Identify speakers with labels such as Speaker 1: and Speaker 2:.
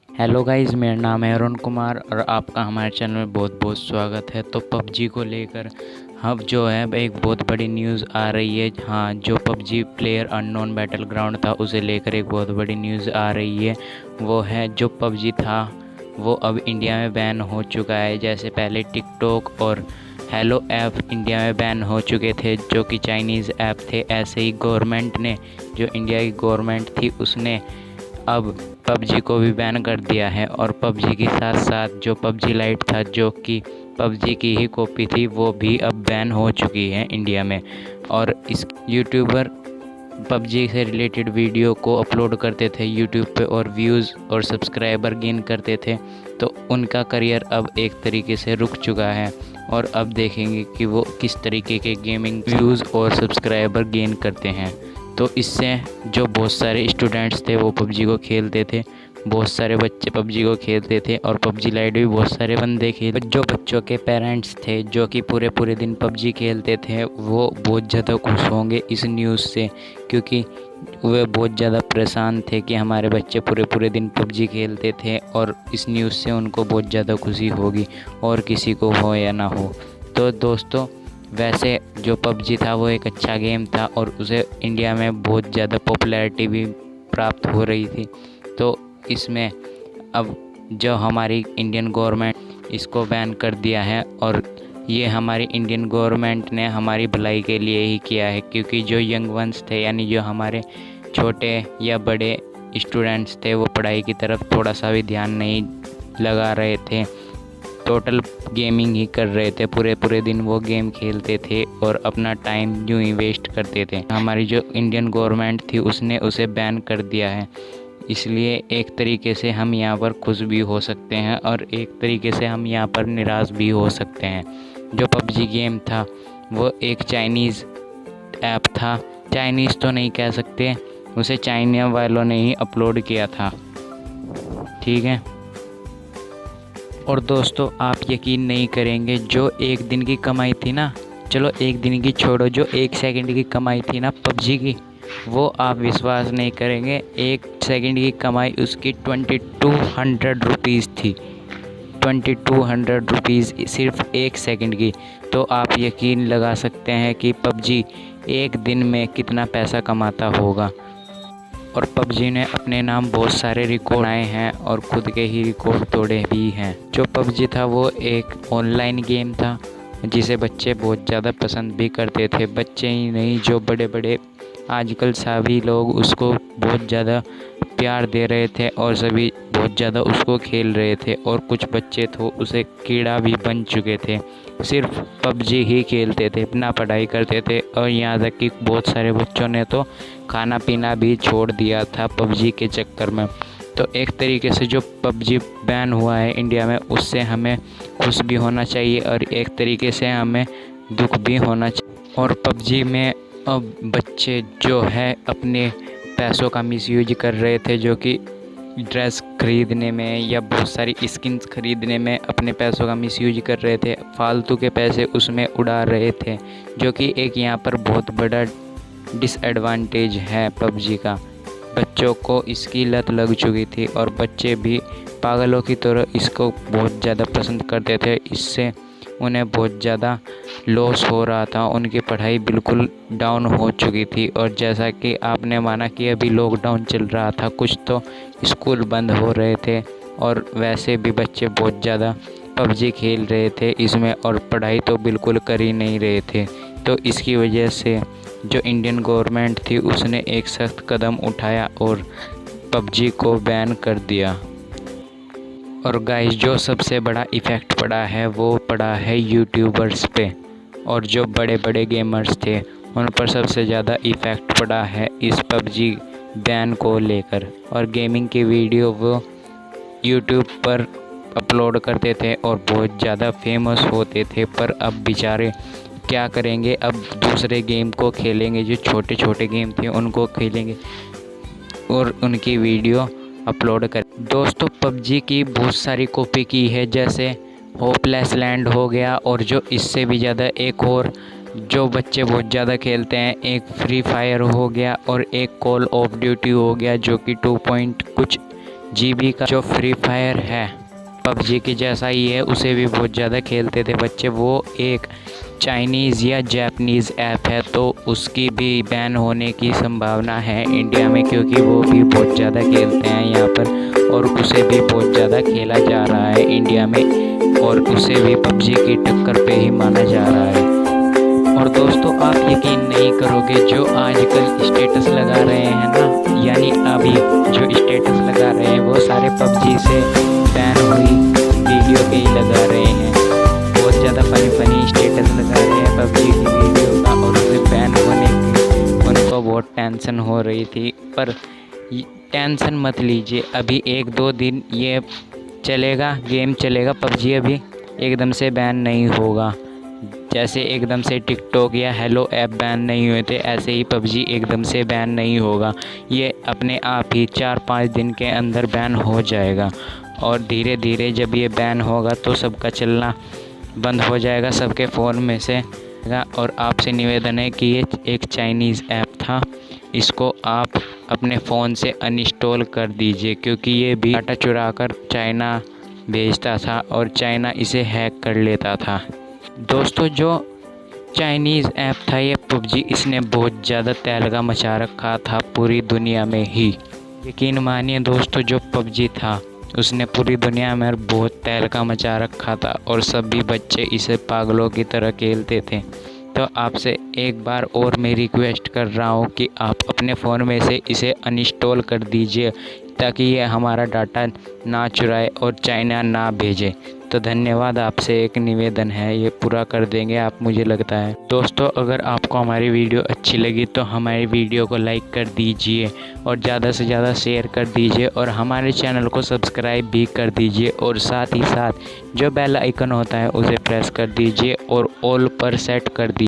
Speaker 1: Hello guys, मेरा नाम है अरुण कुमार और आपका हमारे चैनल में बहुत बहुत स्वागत है। तो पबजी को लेकर अब जो है एक बहुत बड़ी न्यूज़ आ रही है। हाँ, जो PUBG player unknown battle ground था उसे लेकर एक बहुत बड़ी न्यूज़ आ रही है। वो है जो पबजी था वो अब इंडिया में बैन हो चुका है। जैसे पहले टिकटॉक और हेलो ऐप इंडिया में बैन हो चुके थे जो कि चाइनीज़ ऐप थे, ऐसे ही गवर्नमेंट ने, जो इंडिया की गवर्नमेंट थी, उसने अब पबजी को भी बैन कर दिया है। और पबजी के साथ साथ जो पबजी लाइट था जो कि पबजी की ही कॉपी थी वो भी अब बैन हो चुकी है इंडिया में। और इस यूट्यूबर पबजी से रिलेटेड वीडियो को अपलोड करते थे यूट्यूब पे और व्यूज़ और सब्सक्राइबर गेन करते थे, तो उनका करियर अब एक तरीके से रुक चुका है। और अब देखेंगे कि वो किस तरीके के गेमिंग व्यूज़ और सब्सक्राइबर गेन करते हैं। तो इससे जो बहुत सारे स्टूडेंट्स थे वो पबजी को खेलते थे, बहुत सारे बच्चे पबजी को खेलते थे और पबजी लाइट भी बहुत सारे बंदे खेल। जो बच्चों के पेरेंट्स थे जो कि पूरे पूरे दिन पबजी खेलते थे वो बहुत ज़्यादा खुश होंगे इस न्यूज़ से, क्योंकि वे बहुत ज़्यादा परेशान थे कि हमारे बच्चे पूरे पूरे दिन पबजी खेलते थे। और इस न्यूज़ से उनको बहुत ज़्यादा खुशी होगी, और किसी को हो या ना हो। तो दोस्तों, वैसे जो पबजी था वो एक अच्छा गेम था और उसे इंडिया में बहुत ज़्यादा पॉपुलैरिटी भी प्राप्त हो रही थी। तो इसमें अब जो हमारी इंडियन गवर्नमेंट इसको बैन कर दिया है, और ये हमारी इंडियन गवर्नमेंट ने हमारी भलाई के लिए ही किया है, क्योंकि जो यंग वंस थे यानी जो हमारे छोटे या बड़े स्टूडेंट्स थे वो पढ़ाई की तरफ थोड़ा सा भी ध्यान नहीं लगा रहे थे, टोटल गेमिंग ही कर रहे थे। पूरे पूरे दिन वो गेम खेलते थे और अपना टाइम यूँ ही वेस्ट करते थे। हमारी जो इंडियन गवर्नमेंट थी उसने उसे बैन कर दिया है, इसलिए एक तरीके से हम यहाँ पर खुश भी हो सकते हैं और एक तरीके से हम यहाँ पर निराश भी हो सकते हैं। जो पबजी गेम था वो एक चाइनीज़ ऐप था, चाइनीज़ तो नहीं कह सकते, उसे चाइना वालों ने ही अपलोड किया था, ठीक है। और दोस्तों, आप यकीन नहीं करेंगे, जो एक दिन की कमाई थी ना, चलो एक दिन की छोड़ो, जो एक सेकंड की कमाई थी ना पबजी की, वो आप विश्वास नहीं करेंगे, एक सेकंड की कमाई उसकी 2200 रुपीज़ थी। 2200 रुपीज़ सिर्फ एक सेकंड की। तो आप यकीन लगा सकते हैं कि पबजी एक दिन में कितना पैसा कमाता होगा। और पबजी ने अपने नाम बहुत सारे रिकॉर्ड बनाए हैं और खुद के ही रिकॉर्ड तोड़े भी हैं। जो पबजी था वो एक ऑनलाइन गेम था जिसे बच्चे बहुत ज़्यादा पसंद भी करते थे। बच्चे ही नहीं, जो बड़े बड़े आजकल सभी लोग उसको बहुत ज़्यादा प्यार दे रहे थे और सभी बहुत ज़्यादा उसको खेल रहे थे। और कुछ बच्चे तो उसे कीड़ा भी बन चुके थे, सिर्फ पबजी ही खेलते थे, ना पढ़ाई करते थे। और यहाँ तक कि बहुत सारे बच्चों ने तो खाना पीना भी छोड़ दिया था पबजी के चक्कर में। तो एक तरीके से जो पबजी बैन हुआ है इंडिया में, उससे हमें खुश भी होना चाहिए और एक तरीके से हमें दुख भी होना चाहिए। और पबजी में अब बच्चे जो है अपने पैसों का मिसयूज कर रहे थे, जो कि ड्रेस खरीदने में या बहुत सारी स्किन्स खरीदने में अपने पैसों का मिसयूज कर रहे थे, फालतू के पैसे उसमें उड़ा रहे थे, जो कि एक यहाँ पर बहुत बड़ा डिसएडवांटेज है पबजी का। बच्चों को इसकी लत लग चुकी थी और बच्चे भी पागलों की तरह इसको बहुत ज़्यादा पसंद करते थे। इससे उन्हें बहुत ज़्यादा लॉस हो रहा था, उनकी पढ़ाई बिल्कुल डाउन हो चुकी थी। और जैसा कि आपने माना कि अभी लॉकडाउन चल रहा था, कुछ तो स्कूल बंद हो रहे थे और वैसे भी बच्चे बहुत ज़्यादा पबजी खेल रहे थे इसमें, और पढ़ाई तो बिल्कुल कर ही नहीं रहे थे। तो इसकी वजह से जो इंडियन गवर्नमेंट थी उसने एक सख्त कदम उठाया और पबजी को बैन कर दिया। और गाइस, जो सबसे बड़ा इफ़ेक्ट पड़ा है वो पड़ा है यूट्यूबर्स पे, और जो बड़े बड़े गेमर्स थे उन पर सबसे ज़्यादा इफ़ेक्ट पड़ा है इस पबजी बैन को लेकर। और गेमिंग की वीडियो वो यूट्यूब पर अपलोड करते थे और बहुत ज़्यादा फेमस होते थे, पर अब बेचारे क्या करेंगे, अब दूसरे गेम को खेलेंगे, जो छोटे छोटे गेम थे उनको खेलेंगे और उनकी वीडियो अपलोड कर। दोस्तों, पबजी की बहुत सारी कॉपी की है, जैसे होपलेस लैंड हो गया, और जो इससे भी ज़्यादा एक और जो बच्चे बहुत ज़्यादा खेलते हैं, एक फ्री फायर हो गया और एक कॉल ऑफ ड्यूटी हो गया, जो कि 2 पॉइंट कुछ GB का जो फ्री फायर है पबजी के जैसा ही है, उसे भी बहुत ज़्यादा खेलते थे बच्चे। वो एक चाइनीज़ या जापानीज़ ऐप है, तो उसकी भी बैन होने की संभावना है इंडिया में, क्योंकि वो भी बहुत ज़्यादा खेलते हैं यहाँ पर और उसे भी बहुत ज़्यादा खेला जा रहा है इंडिया में और उसे भी पबजी की टक्कर पे ही माना जा रहा है। और दोस्तों, आप यकीन नहीं करोगे, जो आजकल स्टेटस लगा रहे हैं ना, यानी अभी जो स्टेटस लगा रहे हैं वो सारे पबजी से बैन हुई वीडियो के ही लगा रहे हैं। बहुत ज़्यादा फनी स्टेटस लगा रहे हैं पबजी की वीडियो का और उसे बैन होने की उनको बहुत टेंशन हो रही थी। पर टेंशन मत लीजिए, अभी 1-2 दिन ये चलेगा, गेम चलेगा। पबजी अभी एकदम से बैन नहीं होगा। जैसे एकदम से टिकटॉक या हेलो ऐप बैन नहीं हुए थे, ऐसे ही पबजी एकदम से बैन नहीं होगा। ये अपने आप ही 4-5 दिन के अंदर बैन हो जाएगा और धीरे धीरे जब ये बैन होगा तो सबका चलना बंद हो जाएगा सबके फ़ोन में से। और आपसे निवेदन है कि ये एक चाइनीज़ ऐप था, इसको आप अपने फ़ोन से अनइंस्टॉल कर दीजिए, क्योंकि ये भी डाटा चुरा कर चाइना भेजता था और चाइना इसे हैक कर लेता था। दोस्तों, जो चाइनीज़ ऐप था ये पबजी, इसने बहुत ज़्यादा तहलका मचा रखा था पूरी दुनिया में ही। यकीन मानिए दोस्तों, जो पबजी था उसने पूरी दुनिया में बहुत तहलका मचा रखा था और सभी बच्चे इसे पागलों की तरह खेलते थे। तो आपसे एक बार और मैं रिक्वेस्ट कर रहा हूँ कि आप अपने फ़ोन में से इसे अनइंस्टॉल कर दीजिए, ताकि ये हमारा डाटा ना चुराए और चाइना ना भेजे। तो धन्यवाद, आपसे एक निवेदन है, ये पूरा कर देंगे आप, मुझे लगता है। दोस्तों, अगर आपको हमारी वीडियो अच्छी लगी तो हमारी वीडियो को लाइक कर दीजिए और ज़्यादा से ज़्यादा शेयर कर दीजिए और हमारे चैनल को सब्सक्राइब भी कर दीजिए और साथ ही साथ जो बेल आइकन होता है उसे प्रेस कर दीजिए और ऑल पर सेट कर दीजिए।